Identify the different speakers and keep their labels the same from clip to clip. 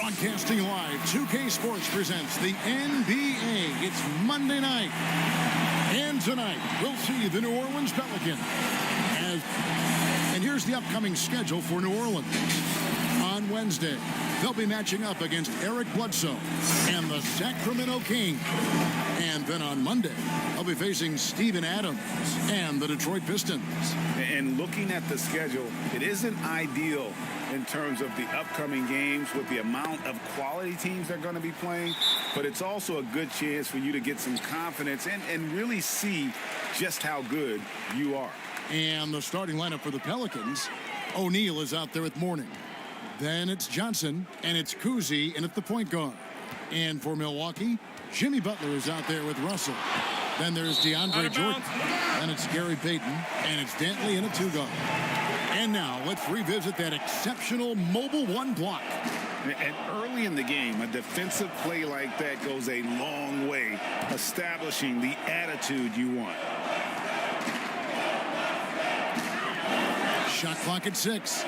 Speaker 1: Broadcasting live, 2K Sports presents the NBA. It's Monday night. And tonight, we'll see the New Orleans Pelicans. And here's the upcoming schedule for New Orleans. On Wednesday, they'll be matching up against Eric Bledsoe and the Sacramento Kings. And then on Monday, they'll be facing Steven Adams and the Detroit Pistons.
Speaker 2: And looking at the schedule, it isn't ideal in terms of the upcoming games with the amount of quality teams they're going to be playing. But it's also a good chance for you to get some confidence and really see just how good you are.
Speaker 1: And the starting lineup for the Pelicans, O'Neal is out there at morning. Then it's Johnson, and it's Cousy in at the point guard. And for Milwaukee, Jimmy Butler is out there with Russell. Then there's DeAndre Jordan. Then it's Gary Payton, and it's Dantley in a two-guard. And now let's revisit that exceptional mobile one block.
Speaker 2: And early in the game, a defensive play like that goes a long way, establishing the attitude you want.
Speaker 1: Shot clock at 6.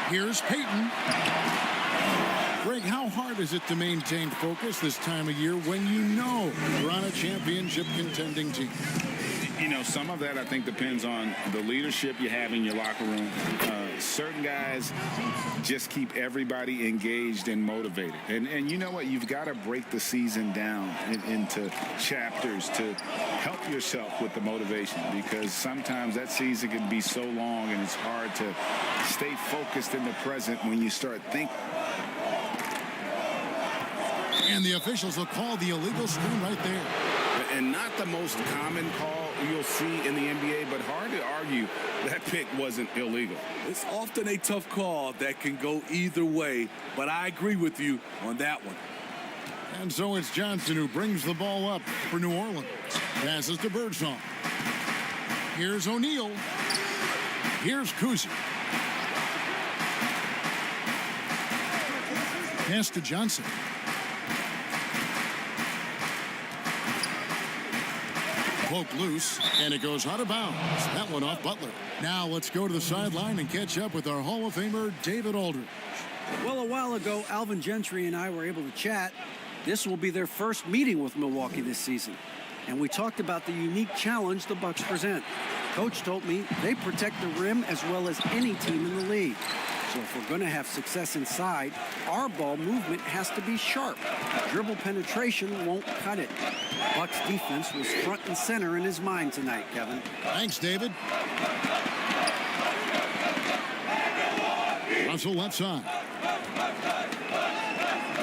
Speaker 1: Here's Payton. Greg, how hard is it to maintain focus this time of year when you know you're on a championship contending team?
Speaker 2: You know, some of that I think depends on the leadership you have in your locker room. Certain guys just keep everybody engaged and motivated. And you know what? You've got to break the season down into chapters to help yourself with the motivation, because sometimes that season can be so long and it's hard to stay focused in the present when you start thinking.
Speaker 1: And the officials will call the illegal screen right there.
Speaker 2: And not the most common call you'll see in the NBA, but hard to argue that pick wasn't illegal.
Speaker 3: It's often a tough call that can go either way, but I agree with you on that one.
Speaker 1: And so it's Johnson who brings the ball up for New Orleans. Passes to Birdsong. Here's O'Neal. Here's Cousy. Pass to Johnson. Poke loose, and it goes out of bounds. That one off Butler. Now let's go to the sideline and catch up with our Hall of Famer, David Aldridge.
Speaker 4: Well, a while ago, Alvin Gentry and I were able to chat. This will be their first meeting with Milwaukee this season. And we talked about the unique challenge the Bucks present. Coach told me they protect the rim as well as any team in the league. So if we're going to have success inside, our ball movement has to be sharp. Dribble penetration won't cut it. Bucks defense was front and center in his mind tonight, Kevin.
Speaker 1: Thanks, David. Russell left side.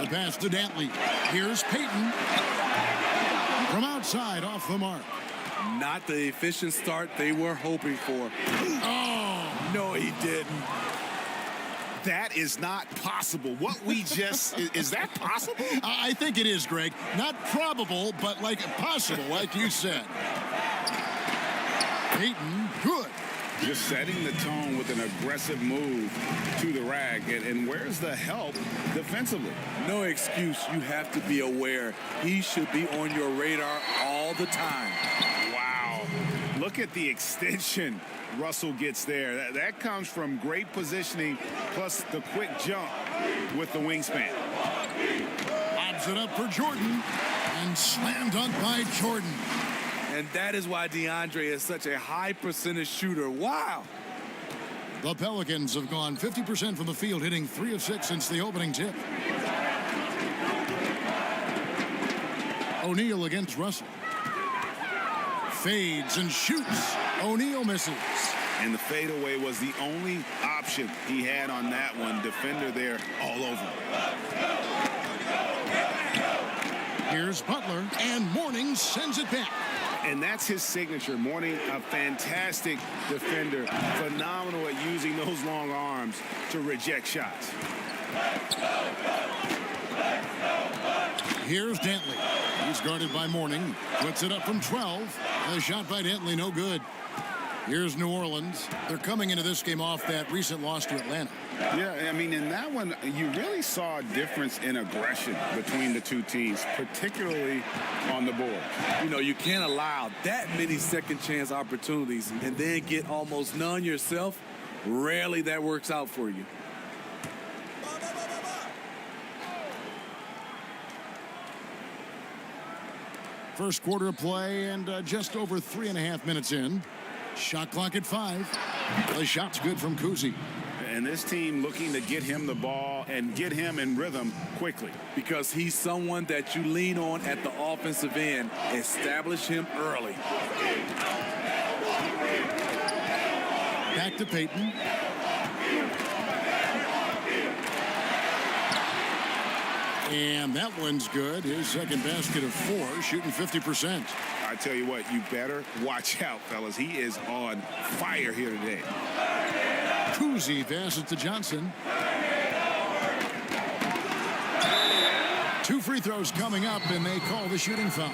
Speaker 1: The pass to Dantley. Here's Payton. From outside, off the mark.
Speaker 3: Not the efficient start they were hoping for.
Speaker 1: Oh!
Speaker 3: No, he didn't.
Speaker 2: That is not possible. What we just, is that possible?
Speaker 1: I think it is, Greg. Not probable, but like possible, like you said. Payton, good.
Speaker 2: Just setting the tone with an aggressive move to the rack. And where's the help defensively?
Speaker 3: No excuse. You have to be aware. He should be on your radar all the time.
Speaker 2: Wow. Look at the extension Russell gets there. That comes from great positioning, plus the quick jump with the wingspan.
Speaker 1: Lobs it up for Jordan, and slam dunk by Jordan.
Speaker 3: And that is why DeAndre is such a high percentage shooter. Wow.
Speaker 1: The Pelicans have gone 50% from the field, hitting 3 of 6 since the opening tip. O'Neal against Russell. Fades and shoots. O'Neal misses.
Speaker 2: And the fadeaway was the only option he had on that one. Defender there all over.
Speaker 1: Here's Butler, and Mourning sends it back.
Speaker 2: And that's his signature. Mourning, a fantastic defender. Phenomenal at using those long arms to reject shots.
Speaker 1: Here's Dantley. He's guarded by Mourning. Puts it up from 12. The shot by Dantley, no good. Here's New Orleans. They're coming into this game off that recent loss to Atlanta.
Speaker 2: Yeah, I mean, in that one, you really saw a difference in aggression between the two teams, particularly on the board.
Speaker 3: You know, you can't allow that many second chance opportunities and then get almost none yourself. Rarely that works out for you.
Speaker 1: First quarter of play and just over 3.5 minutes in. Shot clock at 5. The shot's good from Cousy.
Speaker 2: And this team looking to get him the ball and get him in rhythm quickly.
Speaker 3: Because he's someone that you lean on at the offensive end. Establish him early.
Speaker 1: Back to Payton. And that one's good. His second basket of 4, shooting 50%.
Speaker 2: I tell you what, you better watch out, fellas. He is on fire here today.
Speaker 1: Cousy passes to Johnson. 2 free throws coming up, and they call the shooting foul.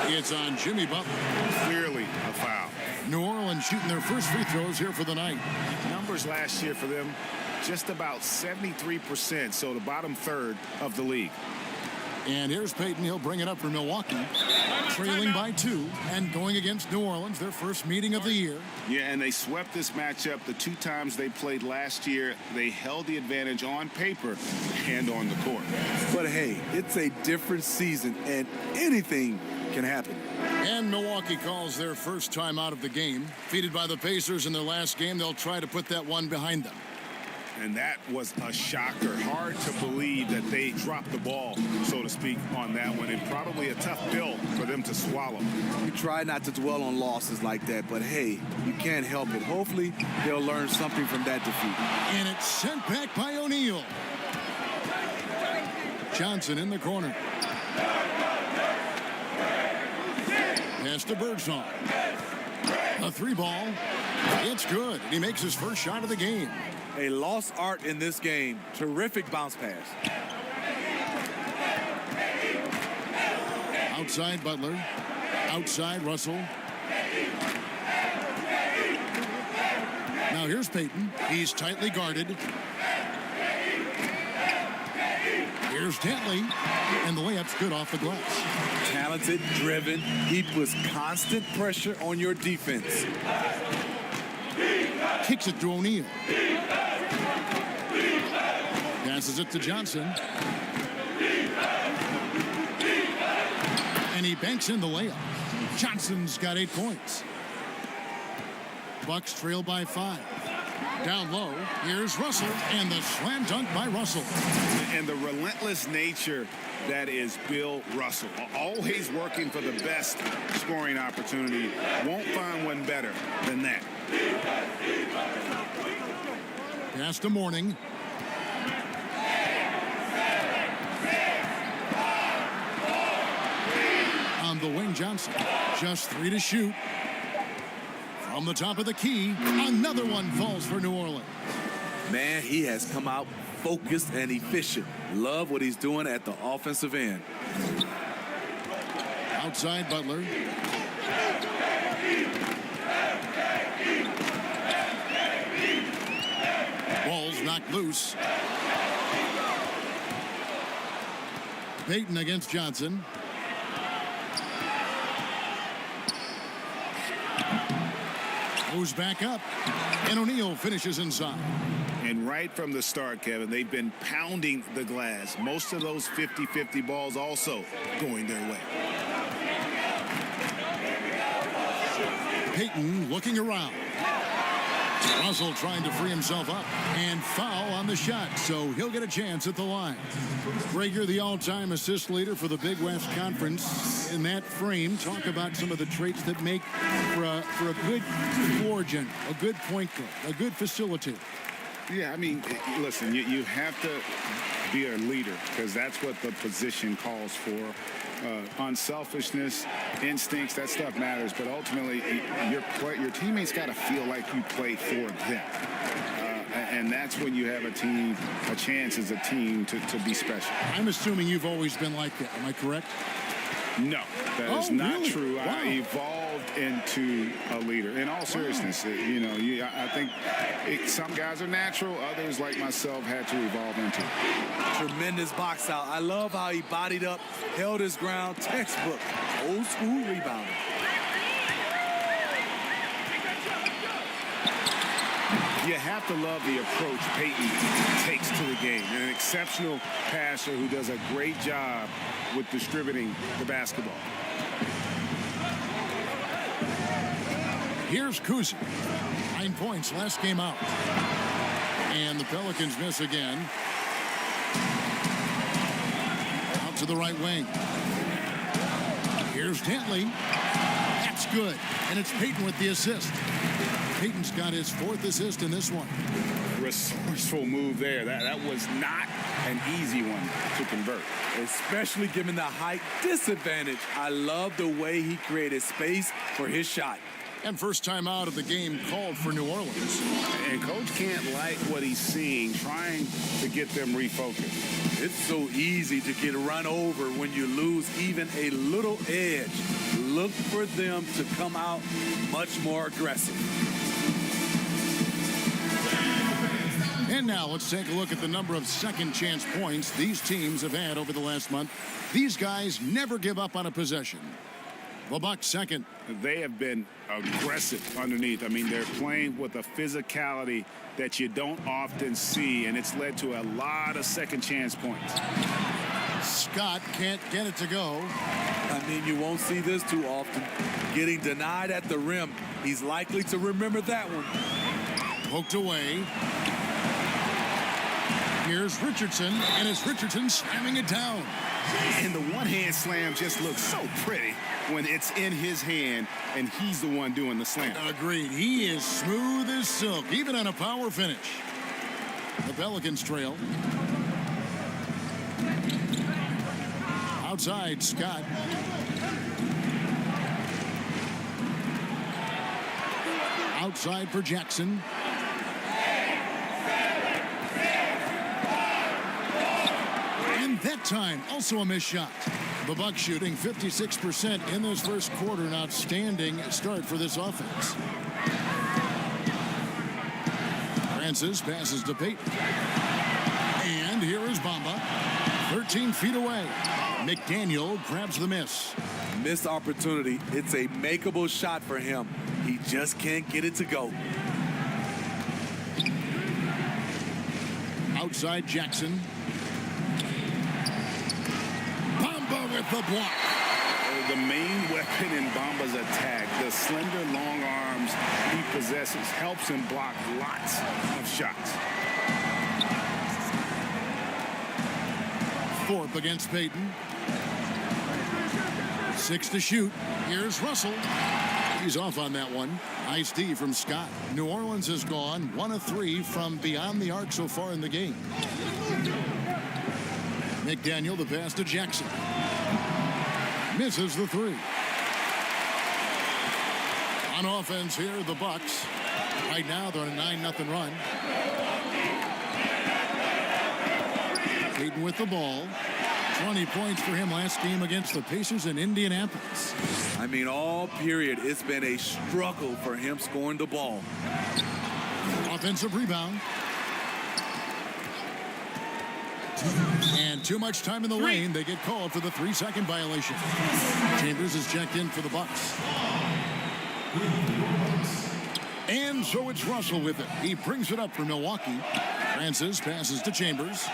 Speaker 1: It's on Jimmy Butler.
Speaker 2: Clearly a foul.
Speaker 1: New Orleans shooting their first free throws here for the night.
Speaker 2: Numbers last year for them, just about 73%, so the bottom third of the league.
Speaker 1: And here's Payton. He'll bring it up for Milwaukee. Trailing by 2 and going against New Orleans, their first meeting of the year.
Speaker 2: Yeah, and they swept this matchup the 2 times they played last year. They held the advantage on paper and on the court.
Speaker 3: But hey, it's a different season and anything can happen.
Speaker 1: And Milwaukee calls their first time out of the game. Defeated by the Pacers in their last game, they'll try to put that one behind them.
Speaker 2: And that was a shocker. Hard to believe that they dropped the ball, so to speak, on that one. And probably a tough pill for them to swallow.
Speaker 3: You try not to dwell on losses like that, but hey, you can't help it. Hopefully, they'll learn something from that defeat.
Speaker 1: And it's sent back by O'Neal. Johnson in the corner. Pass to Birdsong. A 3-ball. It's good. He makes his first shot of the game.
Speaker 3: A lost art in this game. Terrific bounce pass.
Speaker 1: Outside Butler. Outside Russell. Now here's Payton. He's tightly guarded. Here's Dantley. And the layup's good off the glass.
Speaker 3: Talented, driven. He puts constant pressure on your defense.
Speaker 1: Kicks it to O'Neal. Passes it to Johnson. And he banks in the layup. Johnson's got 8 points. Bucks trail by 5. Down low, here's Russell, and the slam dunk by Russell.
Speaker 2: And the relentless nature that is Bill Russell. Always working for the best scoring opportunity. Won't find one better than that.
Speaker 1: Pass to Morning. On the wing, Johnson. Just 3 to shoot. From the top of the key, another one falls for New Orleans.
Speaker 3: Man, he has come out focused and efficient. Love what he's doing at the offensive end.
Speaker 1: Outside Butler. Ball's knocked loose. Payton against Johnson. Goes back up. And O'Neal finishes inside.
Speaker 2: And right from the start, Kevin, they've been pounding the glass. Most of those 50-50 balls also going their way.
Speaker 1: Payton looking around. Russell trying to free himself up. And foul on the shot, so he'll get a chance at the line. Rager, the all-time assist leader for the Big West Conference. In that frame, talk about some of the traits that make for a good floor general, a good point guard, a good facilitator.
Speaker 2: Yeah, I mean, listen, you have to be a leader because that's what the position calls for. Unselfishness, instincts, that stuff matters. But ultimately, your teammates got to feel like you play for them. And that's when you have a chance as a team to be special.
Speaker 1: I'm assuming you've always been like that. Am I correct?
Speaker 2: No, that is not
Speaker 1: really?
Speaker 2: true.
Speaker 1: Wow.
Speaker 2: I evolved into a leader. In all seriousness, you know, I think some guys are natural. Others, like myself, had to evolve into it.
Speaker 3: Tremendous box out. I love how he bodied up, held his ground. Textbook, old school rebounding.
Speaker 2: You have to love the approach Peyton takes to the game. An exceptional passer who does a great job with distributing the basketball.
Speaker 1: Here's Kuzi. 9 points last game out. And the Pelicans miss again. Out to the right wing. Here's Dantley. That's good. And it's Peyton with the assist. Peyton's got his 4th assist in this one.
Speaker 2: Resourceful move there. That was not an easy one to convert.
Speaker 3: Especially given the height disadvantage. I love the way he created space for his shot.
Speaker 1: And first time out of the game called for New Orleans.
Speaker 2: And coach can't like what he's seeing, trying to get them refocused.
Speaker 3: It's so easy to get run over when you lose even a little edge. Look for them to come out much more aggressive.
Speaker 1: And now let's take a look at the number of second chance points these teams have had over the last month. These guys never give up on a possession. The Bucks second.
Speaker 2: They have been aggressive underneath. I mean, they're playing with a physicality that you don't often see, and it's led to a lot of second chance points.
Speaker 1: Scott can't get it to go.
Speaker 3: I mean, you won't see this too often. Getting denied at the rim. He's likely to remember that one.
Speaker 1: Poked away. Here's Richardson, and it's Richardson slamming it down.
Speaker 2: And the one-hand slam just looks so pretty when it's in his hand and he's the one doing the slam.
Speaker 1: Agreed. He is smooth as silk, even on a power finish. The Pelicans trail. Outside, Scott. Outside for Jackson. And that time, also a missed shot. The Bucks shooting 56% in this first quarter. An outstanding start for this offense. Francis passes to Peyton. And here is Bamba. 13 feet away. McDaniel grabs the miss.
Speaker 3: Missed opportunity. It's a makeable shot for him. He just can't get it to go.
Speaker 1: Outside Jackson. Bamba with the block.
Speaker 2: The main weapon in Bamba's attack, the slender, long arms he possesses, helps him block lots of shots.
Speaker 1: Thorpe against Peyton. 6 to shoot. Here's Russell. He's off on that one. Nice D from Scott. New Orleans has gone 1 of 3 from beyond the arc so far in the game. McDaniel, the pass to Jackson. Misses the 3. On offense here, the Bucks. Right now, they're on a 9-0 run. Peyton with the ball. 20 points for him last game against the Pacers in Indianapolis.
Speaker 3: I mean, all period, it's been a struggle for him scoring the ball.
Speaker 1: Offensive rebound. And too much time in the lane. They get called for the 3-second violation. Chambers is checked in for the Bucks. And so it's Russell with it. He brings it up for Milwaukee. Francis passes to Chambers.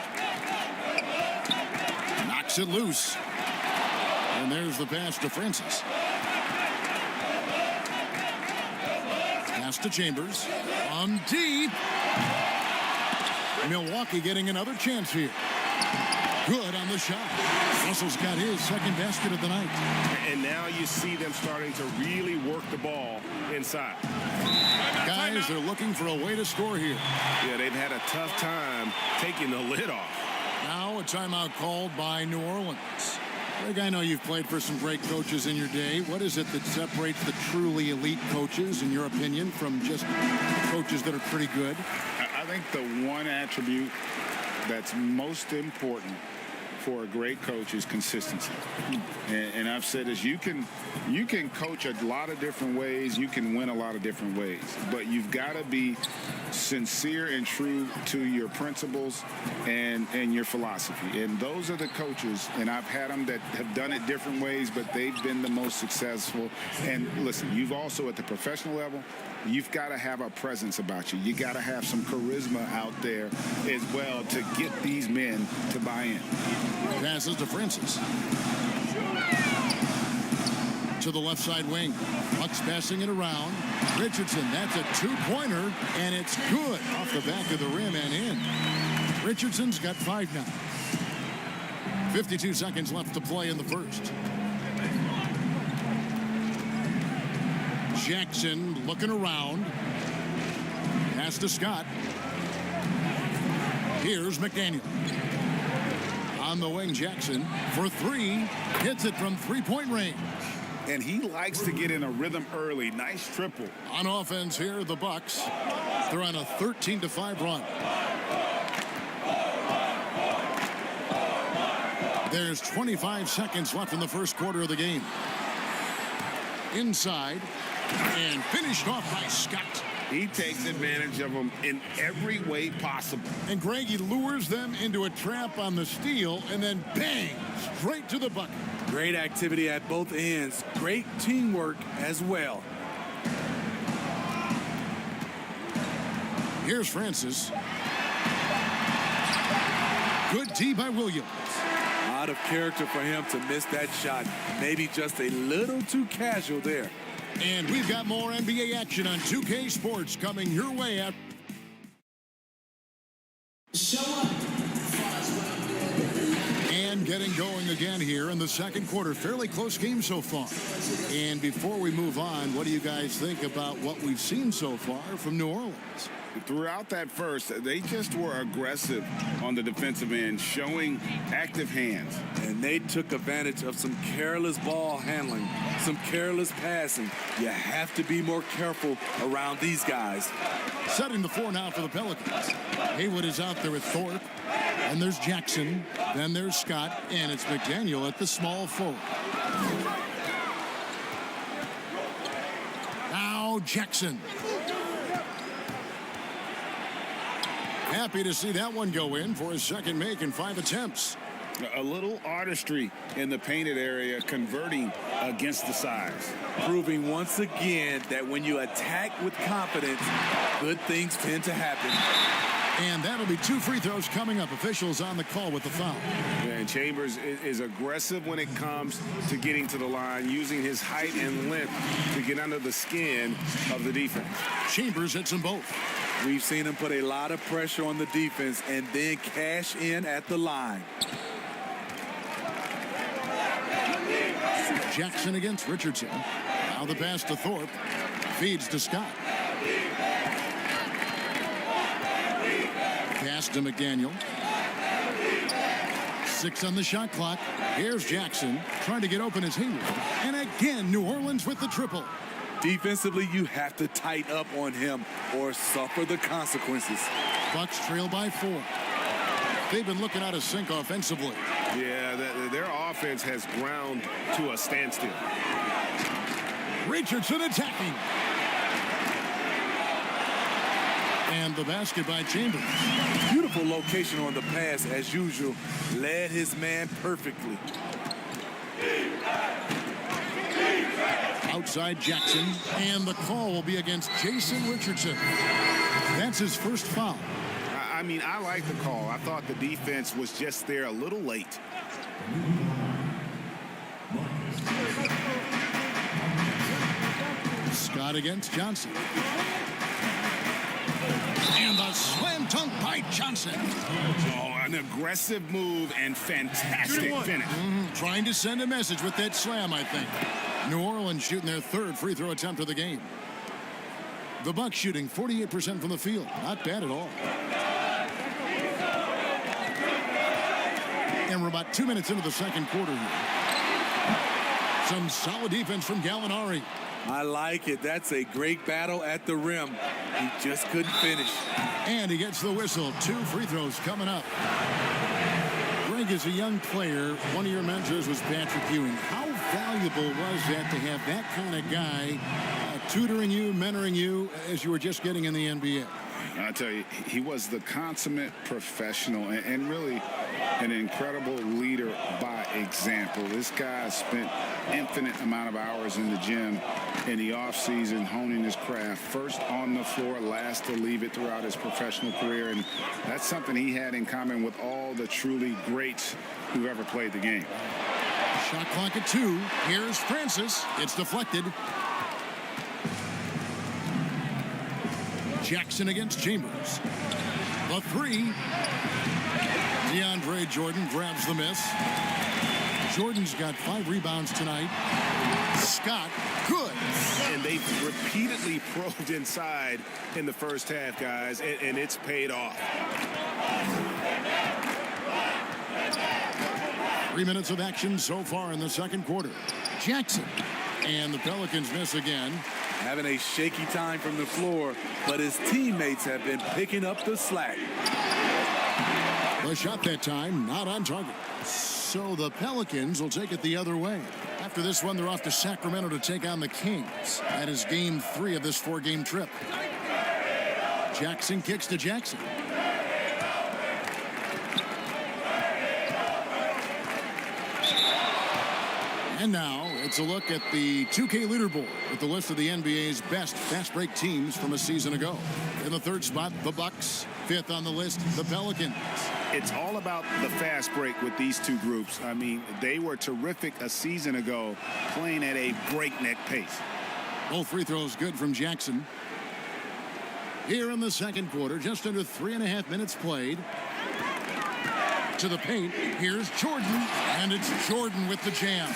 Speaker 1: Knocks it loose. And there's the pass to Francis. Pass to Chambers. On deep. Milwaukee getting another chance here. Good on the shot. Russell's got his second basket of the night.
Speaker 2: And now you see them starting to really work the ball inside.
Speaker 1: Guys, they're looking for a way to score here.
Speaker 2: Yeah, they've had a tough time taking the lid off.
Speaker 1: Now a timeout called by New Orleans. Greg, I know you've played for some great coaches in your day. What is it that separates the truly elite coaches, in your opinion, from just coaches that are pretty good?
Speaker 2: I think the one attribute that's most important for a great coach is consistency. And I've said this, you can coach a lot of different ways, you can win a lot of different ways, but you've got to be sincere and true to your principles and your philosophy. And those are the coaches, and I've had them that have done it different ways, but they've been the most successful. And listen, you've also at the professional level, you've got to have a presence about you. You got to have some charisma out there as well to get these men to buy in.
Speaker 1: Passes to Francis. To the left side wing. Bucks passing it around. Richardson, that's a two-pointer, and it's good off the back of the rim and in. Richardson's got 5 now. 52 seconds left to play in the first. Jackson looking around. Pass to Scott. Here's McDaniel. On the wing, Jackson for 3. Hits it from three-point range.
Speaker 2: And he likes to get in a rhythm early. Nice triple.
Speaker 1: On offense here, the Bucks. They're on a 13-5 run. There's 25 seconds left in the first quarter of the game. Inside. And finished off by Scott.
Speaker 2: He takes advantage of them in every way possible.
Speaker 1: And Greg, he lures them into a trap on the steal and then bang, straight to the bucket.
Speaker 3: Great activity at both ends. Great teamwork as well.
Speaker 1: Here's Francis. Good D by Williams.
Speaker 3: Out of character for him to miss that shot. Maybe just a little too casual there.
Speaker 1: And we've got more NBA action on 2K Sports coming your way after. And getting going again here in the second quarter. Fairly close game so far. And before we move on, what do you guys think about what we've seen so far from New Orleans?
Speaker 2: Throughout that first, they just were aggressive on the defensive end, showing active hands.
Speaker 3: And they took advantage of some careless ball handling, some careless passing. You have to be more careful around these guys.
Speaker 1: Setting the floor now for the Pelicans. Haywood is out there with Thorpe. And there's Jackson. Then there's Scott. And it's McDaniel at the small forward. Now Jackson. Happy to see that one go in for his second make in 5 attempts.
Speaker 2: A little artistry in the painted area, converting against the size.
Speaker 3: Proving once again that when you attack with confidence, good things tend to happen.
Speaker 1: And that'll be 2 free throws coming up. Officials on the call with the foul.
Speaker 2: Yeah, and Chambers is aggressive when it comes to getting to the line, using his height and length to get under the skin of the defense.
Speaker 1: Chambers hits them both.
Speaker 3: We've seen him put a lot of pressure on the defense and then cash in at the line.
Speaker 1: Jackson against Richardson. Now the pass to Thorpe. Feeds to Scott. Pass to McDaniel. 6 on the shot clock. Here's Jackson trying to get open as Haywood. And again, New Orleans with the triple.
Speaker 3: Defensively, you have to tighten up on him or suffer the consequences.
Speaker 1: Bucks trail by 4. They've been looking out of sync offensively.
Speaker 2: Yeah, their offense has ground to a standstill.
Speaker 1: Richardson attacking. And the basket by Chambers.
Speaker 3: Beautiful location on the pass as usual. Led his man perfectly.
Speaker 1: Outside Jackson, and the call will be against Jason Richardson. That's his first foul.
Speaker 2: I mean, I like the call. I thought the defense was just there a little late.
Speaker 1: Scott against Johnson. And the slam dunk by Johnson.
Speaker 2: Oh, an aggressive move and fantastic finish.
Speaker 1: Trying to send a message with that slam, I think. New Orleans shooting their 3rd free throw attempt of the game. The Bucks shooting 48% from the field. Not bad at all. And we're about 2 minutes into the second quarter here. Some solid defense from Gallinari.
Speaker 3: I like it. That's a great battle at the rim. He just couldn't finish.
Speaker 1: And he gets the whistle. 2 free throws coming up. Great think as a young player, one of your mentors was Patrick Ewing. How valuable was that to have that kind of guy tutoring you, mentoring you as you were just getting in the NBA?
Speaker 2: I tell you, he was the consummate professional and really an incredible leader by example. This guy spent infinite amount of hours in the gym in the offseason honing his craft, first on the floor, last to leave it throughout his professional career. And that's something he had in common with all the truly greats who've ever played the game.
Speaker 1: Shot clock at 2. Here's Francis. It's deflected. Jackson against Chambers. The 3. DeAndre Jordan grabs the miss. Jordan's got 5 rebounds tonight. Scott, good.
Speaker 5: And they repeatedly probed inside in the first half, guys, and it's paid off.
Speaker 1: 3 minutes of action so far in the second quarter. Jackson. And the Pelicans miss again.
Speaker 3: Having a shaky time from the floor, but his teammates have been picking up the slack.
Speaker 1: The shot that time, not on target. So the Pelicans will take it the other way. After this one, they're off to Sacramento to take on the Kings. That is game 3 of this 4-game trip. Jackson kicks to Jackson. And now it's a look at the 2K leaderboard with the list of the NBA's best fast break teams from a season ago. In the 3rd spot, the Bucks. 5th on the list, the Pelicans.
Speaker 2: It's all about the fast break with these two groups. I mean, they were terrific a season ago, playing at a breakneck pace.
Speaker 1: Both free throws good from Jackson. Here in the second quarter, just under 3.5 minutes played. To the paint, here's Jordan, and it's Jordan with the jam.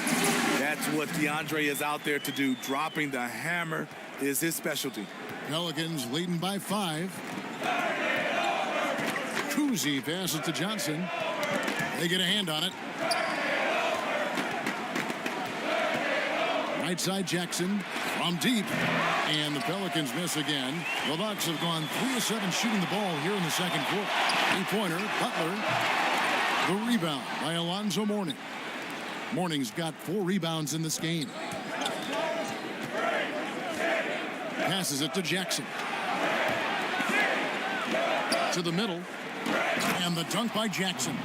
Speaker 3: That's what DeAndre is out there to do. Dropping the hammer is his specialty.
Speaker 1: Pelicans leading by 5. Cousy passes to Johnson. They get a hand on it. Right side Jackson from deep. And the Pelicans miss again. The Bucks have gone 3 of 7 shooting the ball here in the second quarter. 3-pointer, Butler. The rebound by Alonzo Mourning. Mourning's got 4 rebounds in this game. Passes it to Jackson. To the middle. And the dunk by Jackson.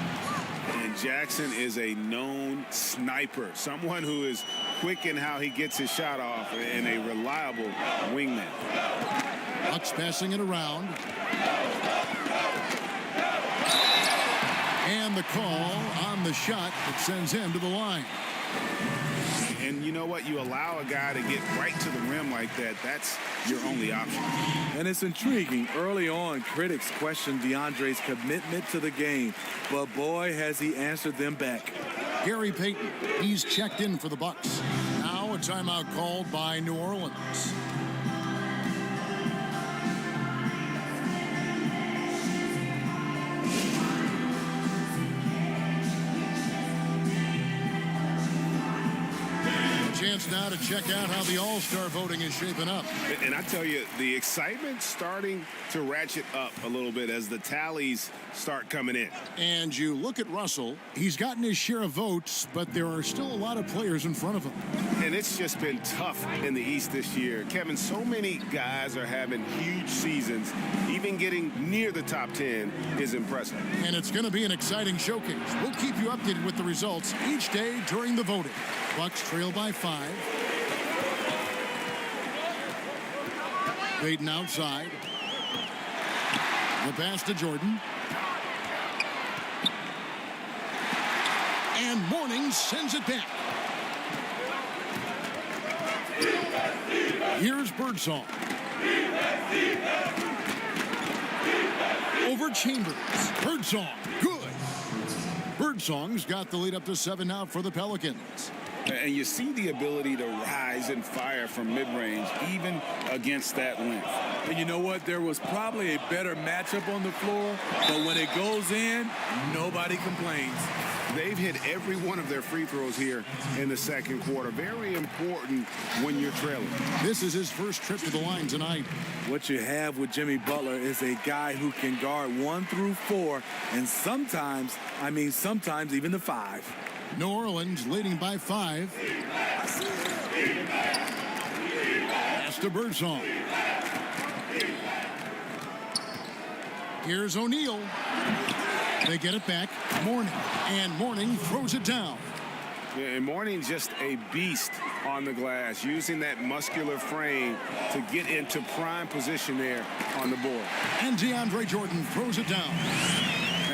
Speaker 5: And Jackson is a known sniper, someone who is quick in how he gets his shot off and a reliable wingman.
Speaker 1: Bucks passing it around. And the call on the shot that sends him to the line.
Speaker 5: And you know what? You allow a guy to get right to the rim like that. That's your only option.
Speaker 3: And it's intriguing. Early on, critics questioned DeAndre's commitment to the game. But boy, has he answered them back.
Speaker 1: Gary Payton, he's checked in for the Bucks. Now a timeout called by New Orleans. Chance now to check out how the All-Star voting is shaping up.
Speaker 5: And I tell you, the excitement's starting to ratchet up a little bit as the tallies start coming in.
Speaker 1: And you look at Russell, he's gotten his share of votes, but there are still a lot of players in front of him.
Speaker 5: And it's just been tough in the East this year. Kevin, so many guys are having huge seasons. Even getting near the top 10 is impressive.
Speaker 1: And it's going to be an exciting showcase. We'll keep you updated with the results each day during the voting. Bucks trail by 5. Payton outside. The pass to Jordan. And Mourning sends it back. Here's Birdsong. Over Chambers. Birdsong, good. Birdsong's got the lead up to 7 now for the Pelicans.
Speaker 2: And you see the ability to rise and fire from mid-range, even against that length.
Speaker 3: And you know what? There was probably a better matchup on the floor, but when it goes in, nobody complains.
Speaker 2: They've hit every one of their free throws here in the second quarter. Very important when you're trailing.
Speaker 1: This is his first trip to the line tonight.
Speaker 3: What you have with Jimmy Butler is a guy who can guard 1 through 4, and sometimes even the 5.
Speaker 1: New Orleans leading by 5. Pass to Birdsong. Here's O'Neal. They get it back. Mourning. And Mourning throws it down.
Speaker 2: Yeah, and Mourning's just a beast on the glass, using that muscular frame to get into prime position there on the board.
Speaker 1: And DeAndre Jordan throws it down.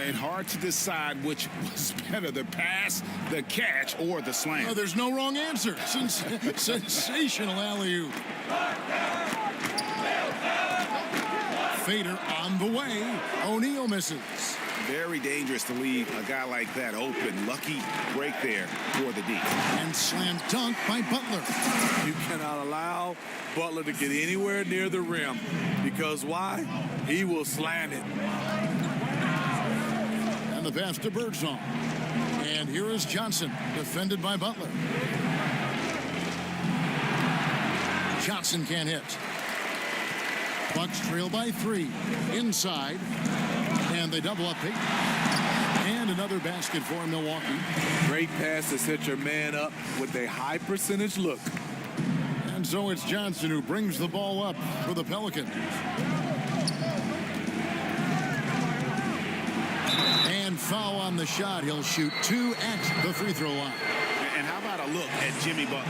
Speaker 2: And hard to decide which was better, the pass, the catch, or the slam.
Speaker 1: Oh, there's no wrong answer. Sensational alley-oop. Fader on the way. O'Neal misses.
Speaker 2: Very dangerous to leave a guy like that open. Lucky break there for the D.
Speaker 1: And slam dunk by Butler.
Speaker 3: You cannot allow Butler to get anywhere near the rim, because why? He will slam it.
Speaker 1: And the pass to Birdsong. And here is Johnson, defended by Butler. Johnson can't hit. Bucks trail by 3. Inside. And they double up Peyton. And another basket for Milwaukee.
Speaker 3: Great pass to set your man up with a high percentage look.
Speaker 1: And so it's Johnson who brings the ball up for the Pelicans. And foul on the shot. He'll shoot 2 at the free throw line.
Speaker 2: And how about a look at Jimmy Butler?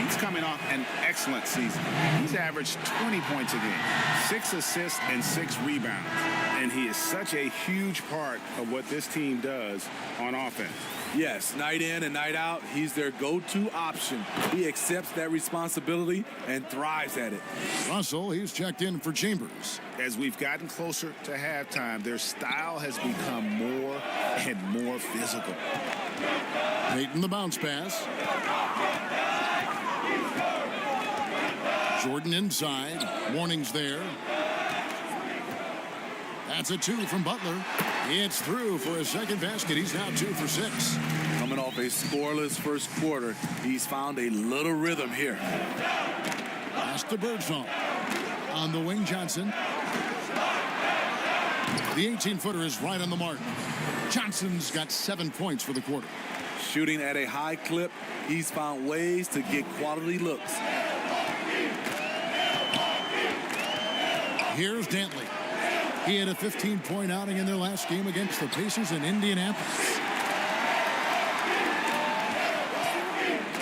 Speaker 2: He's coming off an excellent season. He's averaged 20 points a game, 6 assists, and 6 rebounds. And he is such a huge part of what this team does on offense.
Speaker 3: Yes, night in and night out, he's their go-to option. He accepts that responsibility and thrives at it.
Speaker 1: Russell, he's checked in for Chambers.
Speaker 2: As we've gotten closer to halftime, their style has become more and more physical.
Speaker 1: Peyton the bounce pass. Jordan inside. Warning's there. That's a 2 from Butler. It's through for his second basket. He's now 2 for 6.
Speaker 3: Coming off a scoreless first quarter, he's found a little rhythm here.
Speaker 1: Pass to Birdsong. On the wing, Johnson. The 18-footer is right on the mark. Johnson's got 7 points for the quarter.
Speaker 3: Shooting at a high clip, he's found ways to get quality looks.
Speaker 1: Here's Dantley. He had a 15-point outing in their last game against the Pacers in Indianapolis.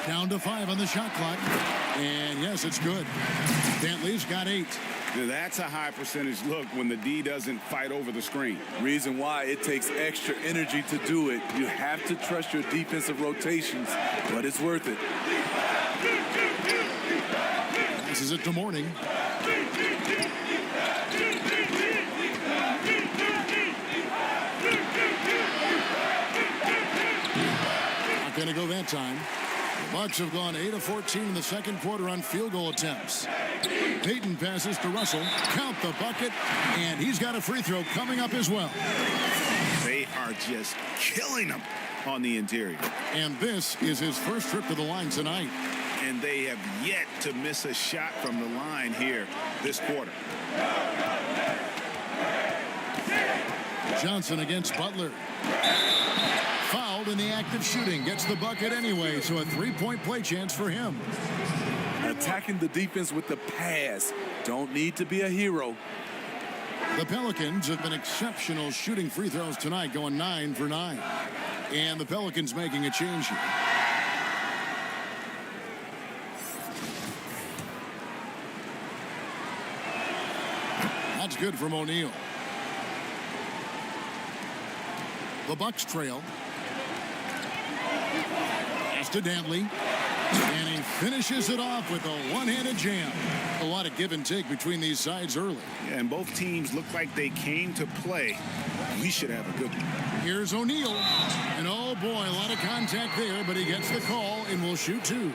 Speaker 1: Down to 5 on the shot clock. And yes, it's good. Dantley's got 8.
Speaker 2: Now that's a high percentage look when the D doesn't fight over the screen.
Speaker 3: Reason why it takes extra energy to do it. You have to trust your defensive rotations, but it's worth it.
Speaker 1: Passes it to Mourning. Not going to go that time. The Bucks have gone 8 of 14 in the second quarter on field goal attempts. Peyton passes to Russell. Count the bucket, and he's got a free throw coming up as well.
Speaker 2: They are just killing them on the interior.
Speaker 1: And this is his first trip to the line tonight.
Speaker 2: And they have yet to miss a shot from the line here this quarter.
Speaker 1: Johnson against Butler. Fouled in the act of shooting. Gets the bucket anyway, so a 3-point play chance for him.
Speaker 3: Attacking the defense with the pass. Don't need to be a hero.
Speaker 1: The Pelicans have been exceptional shooting free throws tonight, going 9 for 9. And the Pelicans making a change here. That's good from O'Neal. The Bucks trail. Pass to Dantley. And he finishes it off with a one-handed jam. A lot of give and take between these sides early.
Speaker 2: Yeah, and both teams look like they came to play. We should have a good one.
Speaker 1: Here's O'Neal. And oh boy, a lot of contact there, but he gets the call and will shoot 2.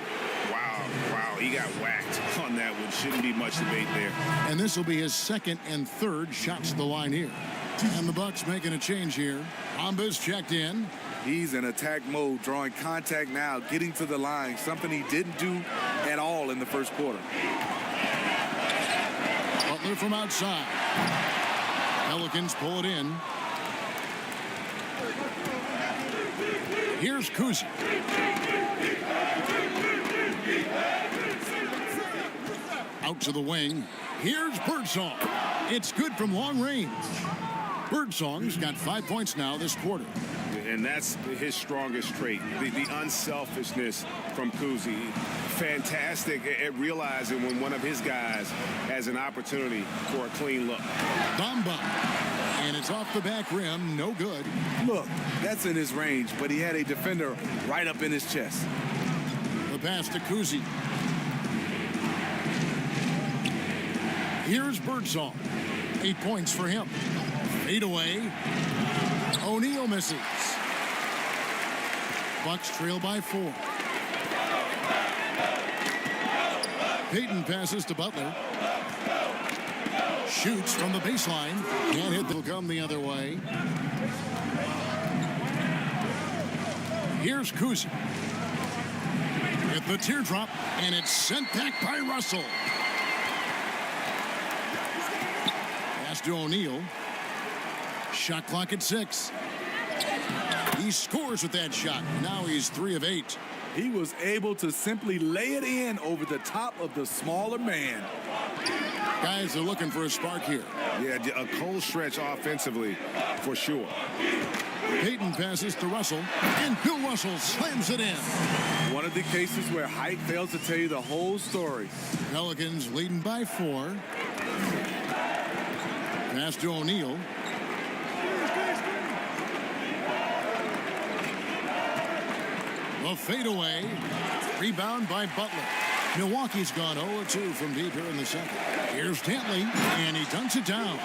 Speaker 2: Wow,
Speaker 5: Wow, he got whacked on that one. Shouldn't be much debate there.
Speaker 1: And this will be his second and third shots to the line here. And the Bucks making a change here. Ambas checked in.
Speaker 3: He's in attack mode, drawing contact now, getting to the line, something he didn't do at all in the first quarter.
Speaker 1: Butler from outside. Pelicans pull it in. Here's Kuzi. Out to the wing. Here's Birdsong. It's good from long range. Birdsong's got 5 points now this quarter.
Speaker 5: And that's his strongest trait, the unselfishness from Kuzi. Fantastic at realizing when one of his guys has an opportunity for a clean look.
Speaker 1: Bamba. And it's off the back rim. No good.
Speaker 3: Look, that's in his range, but he had a defender right up in his chest.
Speaker 1: The pass to Kuzi. Here's Birdsong. 8 points for him. Fade away. O'Neal misses. Bucks trail by 4. Payton passes to Butler. Shoots from the baseline. Can't hit. Will come the other way. Here's Kuzi. With the teardrop, and it's sent back by Russell. Pass to O'Neal. Shot clock at 6. He scores with that shot. Now he's 3 of 8.
Speaker 3: He was able to simply lay it in over the top of the smaller man.
Speaker 1: Guys are looking for a spark here.
Speaker 5: Yeah, a cold stretch offensively for sure.
Speaker 1: Payton passes to Russell, and Bill Russell slams it in.
Speaker 3: One of the cases where height fails to tell you the whole story.
Speaker 1: Pelicans leading by 4. Pass to O'Neal. A fadeaway. Rebound by Butler. Milwaukee's gone 0-2 from deep here in the second. Here's Tantley, and he dunks it down.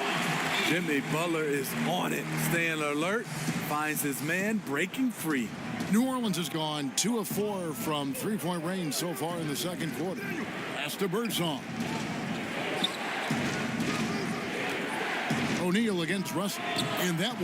Speaker 3: Jimmy Butler is on it. Staying alert. Finds his man breaking free.
Speaker 1: New Orleans has gone 2 of 4 from three-point range so far in the second quarter. Pass to Birdsong. O'Neal against Russell. And that